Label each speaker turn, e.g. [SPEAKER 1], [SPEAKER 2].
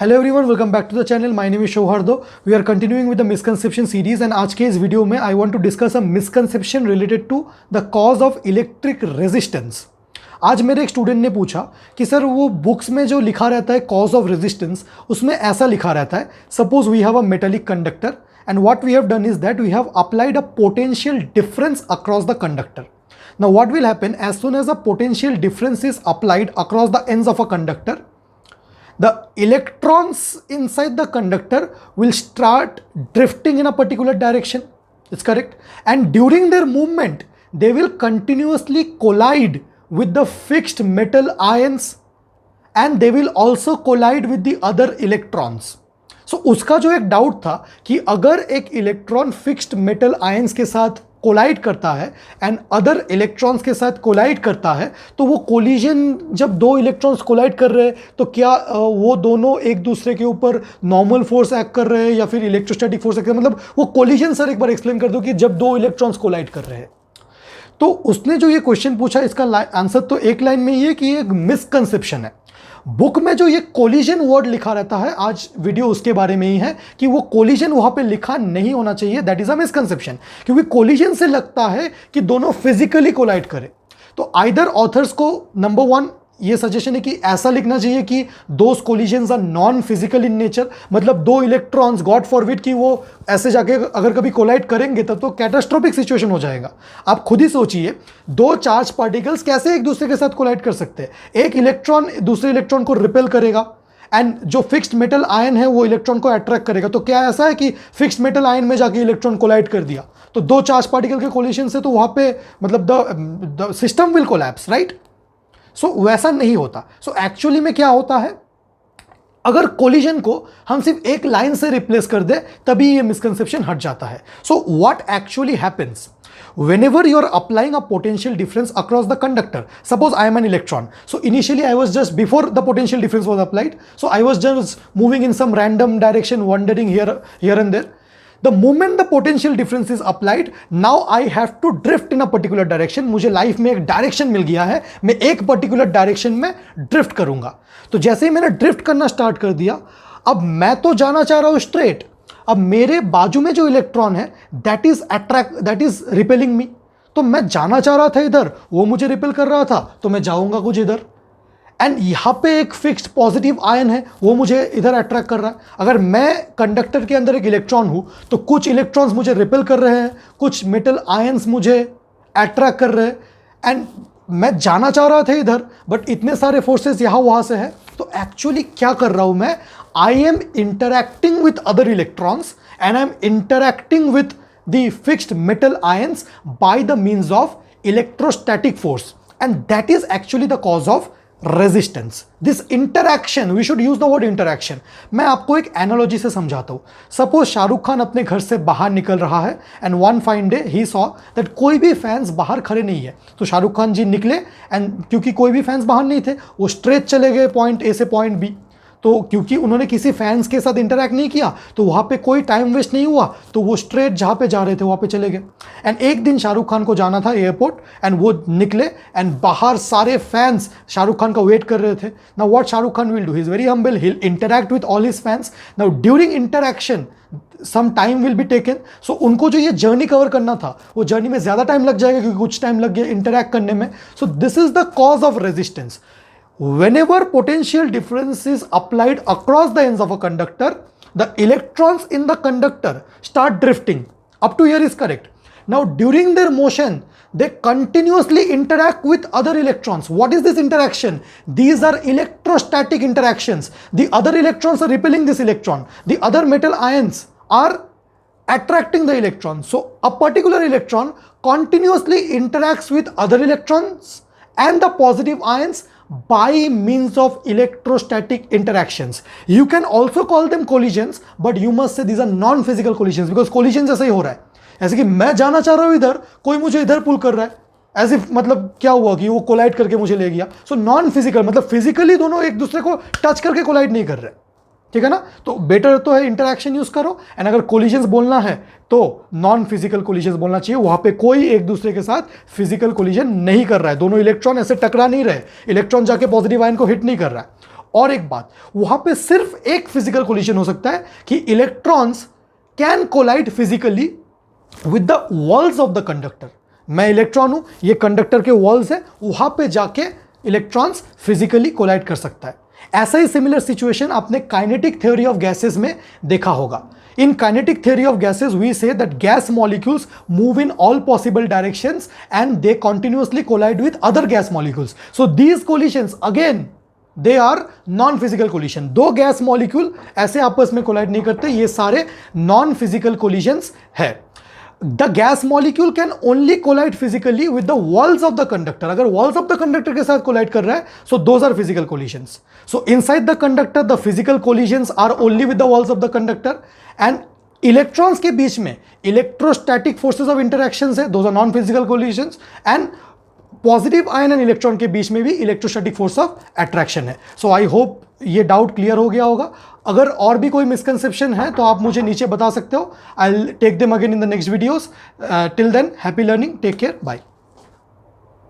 [SPEAKER 1] Hello everyone, welcome back to the channel. My name is Shouhardo. We are continuing with the misconception series and आज के इस video में I want to discuss a misconception related to the cause of electric resistance. आज मेरे एक student ने पूछा कि सर वो बुक्स में जो लिखा रहता है कॉज ऑफ रेजिस्टेंस, उसमें ऐसा लिखा रहता है, suppose we have a metallic conductor and what we have done is that we have applied a potential difference across the conductor. Now what will happen as soon as a potential difference is applied across the ends of a conductor, the electrons inside the conductor will start drifting in a particular direction. It's correct. And during their movement, they will continuously collide with the fixed metal ions and they will also collide with the other electrons. So उसका जो एक doubt था कि अगर एक electron fixed metal ions के साथ collide करता है एंड अदर इलेक्ट्रॉन्स के साथ कोलाइड करता है, तो वो कोलिजन जब दो इलेक्ट्रॉन्स कोलाइड कर रहे हैं तो क्या वो दोनों एक दूसरे के ऊपर नॉर्मल फोर्स एक्ट कर रहे हैं या फिर इलेक्ट्रोस्टैटिक फोर्स एक्ट कर रहे हैं? मतलब वो कोलिजन सर एक बार एक्सप्लेन कर दो कि जब दो इलेक्ट्रॉन्स कोलाइड कर रहे हैं। तो उसने जो ये क्वेश्चन पूछा, इसका आंसर तो एक लाइन में ये कि ये एक मिसकंसेप्शन है। बुक में जो ये कोलिजन वर्ड लिखा रहता है, आज वीडियो उसके बारे में ही है कि वो कोलिजन वहां पे लिखा नहीं होना चाहिए। दैट इज अ मिसकंसेप्शन, क्योंकि कोलिजन से लगता है कि दोनों फिजिकली कोलाइड करें। तो आइदर ऑथर्स को नंबर वन ये सजेशन है कि ऐसा लिखना चाहिए कि those collisions are non physical in nature, मतलब दो इलेक्ट्रॉन्स गॉड फॉरबिड कि वो ऐसे जाके अगर कभी कोलाइड करेंगे तब तो कैटास्ट्रोफिक सिचुएशन हो जाएगा। आप खुद ही सोचिए, दो चार्ज पार्टिकल्स कैसे एक दूसरे के साथ कोलाइड कर सकते हैं? एक इलेक्ट्रॉन दूसरे इलेक्ट्रॉन को रिपेल करेगा एंड जो फिक्स्ड मेटल आयन है वो इलेक्ट्रॉन को अट्रैक्ट करेगा। तो क्या ऐसा है कि फिक्स्ड मेटल आयन में जाके इलेक्ट्रॉन कोलाइड कर दिया तो दो चार्ज पार्टिकल के कोलिजन से तो वहां पे मतलब the system will collapse, right? So वैसा नहीं होता। सो एक्चुअली में क्या होता है, अगर कोलिजन को हम सिर्फ एक लाइन से रिप्लेस कर दे तभी ये मिसकंसेप्शन हट जाता है। So what actually happens whenever you are applying a potential difference across the conductor? Suppose I am an electron, so initially I was just, before the potential difference was applied, so I was just moving in some random direction, wandering here and there. The moment the potential difference is applied, now I have to drift in a particular direction. मुझे life में एक direction मिल गया है, मैं एक particular direction में drift करूंगा। तो जैसे ही मैंने ड्रिफ्ट करना स्टार्ट कर दिया, अब मैं तो जाना चाह रहा हूं स्ट्रेट, अब मेरे बाजू में जो इलेक्ट्रॉन है दैट इज रिपेलिंग मी। तो मैं जाना चाह रहा था इधर, वो मुझे रिपेल कर रहा था, तो मैं जाऊंगा कुछ इधर। एंड यहाँ पे एक फिक्स्ड पॉजिटिव आयन है, वो मुझे इधर अट्रैक्ट कर रहा है। अगर मैं कंडक्टर के अंदर एक इलेक्ट्रॉन हूँ तो कुछ इलेक्ट्रॉन्स मुझे रिपेल कर रहे हैं, कुछ मेटल आयंस मुझे अट्रैक्ट कर रहे हैं एंड मैं जाना चाह रहा था इधर, बट इतने सारे फोर्सेस यहाँ वहाँ से है। तो एक्चुअली क्या कर रहा हूँ मैं? I am interacting with other electrons and I am interacting with the fixed metal ions by the means of electrostatic force, and that is actually the cause of resistance. This interaction, we should use the word interaction. मैं आपको एक analogy से समझाता हूँ। Suppose Shahrukh Khan अपने घर से बाहर निकल रहा है and one fine day he saw that कोई भी फैंस बाहर खड़े नहीं है। तो शाहरुख खान जी निकले एंड क्योंकि कोई भी फैंस बाहर नहीं थे, वो स्ट्रेट चले गए पॉइंट ए से पॉइंट बी। तो क्योंकि उन्होंने किसी फैंस के साथ इंटरैक्ट नहीं किया तो वहाँ पे कोई टाइम वेस्ट नहीं हुआ, तो वो स्ट्रेट जहाँ पे जा रहे थे वहाँ पे चले गए। एंड एक दिन शाहरुख खान को जाना था एयरपोर्ट एंड वो निकले एंड बाहर सारे फैंस शाहरुख खान का वेट कर रहे थे। Now what Shahrukh Khan will do? He is very humble, he will interact with all his fans. Now during interaction some time will be taken. So उनको जो ये जर्नी कवर करना था, वो जर्नी में ज़्यादा टाइम लग जाएगा क्योंकि कुछ टाइम लग गया इंटरैक्ट करने में। So this is the cause of resistance. Whenever potential difference is applied across the ends of a conductor, the electrons in the conductor start drifting. Up to here is correct. Now during their motion, they continuously interact with other electrons. What is this interaction? These are electrostatic interactions. The other electrons are repelling this electron. The other metal ions are attracting the electron. So a particular electron continuously interacts with other electrons and the positive ions by means of electrostatic interactions. You can also call them collisions, but you must say these are non-physical collisions because collisions ऐसा ही हो रहा है, ऐसे कि मैं जाना चाह रहा हूँ इधर, कोई मुझे इधर पुल कर रहा है, एज इफ मतलब क्या हुआ कि वो कोलाइड करके मुझे ले गया। सो नॉन फिजिकल मतलब फिजिकली दोनों एक दूसरे को टच करके कोलाइड नहीं कर रहे, ठीक है ना? तो बेटर तो है इंटरैक्शन यूज करो। एंड अगर कोलिजन्स बोलना है तो नॉन फिजिकल कोलिजन्स बोलना चाहिए, वहां पे कोई एक दूसरे के साथ फिजिकल कोलिजन नहीं कर रहा है, दोनों इलेक्ट्रॉन ऐसे टकरा नहीं रहे, इलेक्ट्रॉन जाके पॉजिटिव आयन को हिट नहीं कर रहा है। और एक बात, वहां पे सिर्फ एक फिजिकल कोलिजन हो सकता है कि electrons can collide physically with the walls of the conductor. मैं इलेक्ट्रॉन हूं, ये कंडक्टर के वॉल्स है, वहां पे जाके इलेक्ट्रॉन्स फिजिकली कोलाइड कर सकता है। ऐसा ही सिमिलर सिचुएशन आपने काइनेटिक थ्योरी ऑफ गैसेस में देखा होगा। In kinetic theory of gases, we say that gas molecules move in all possible directions and they continuously collide with other gas molecules. So these collisions, again, they are non-physical collision. दो gas molecule ऐसे आपस में collide नहीं करते, ये सारे non-physical collisions है। The gas molecule can only collide physically with the walls of the conductor. अगर walls of the conductor के साथ collide कर रहा है, so those are physical collisions. So inside the conductor, the physical collisions are only with the walls of the conductor. And electrons के बीच में electrostatic forces of interactions है, those are non-physical collisions. And positive ion and electron के बीच में भी electrostatic force of attraction है। सो I hope ये doubt clear हो गया होगा। अगर और भी कोई मिसकंसेप्शन है तो आप मुझे नीचे बता सकते हो। I will take them again in the next videos. Till then, happy learning, take care, bye.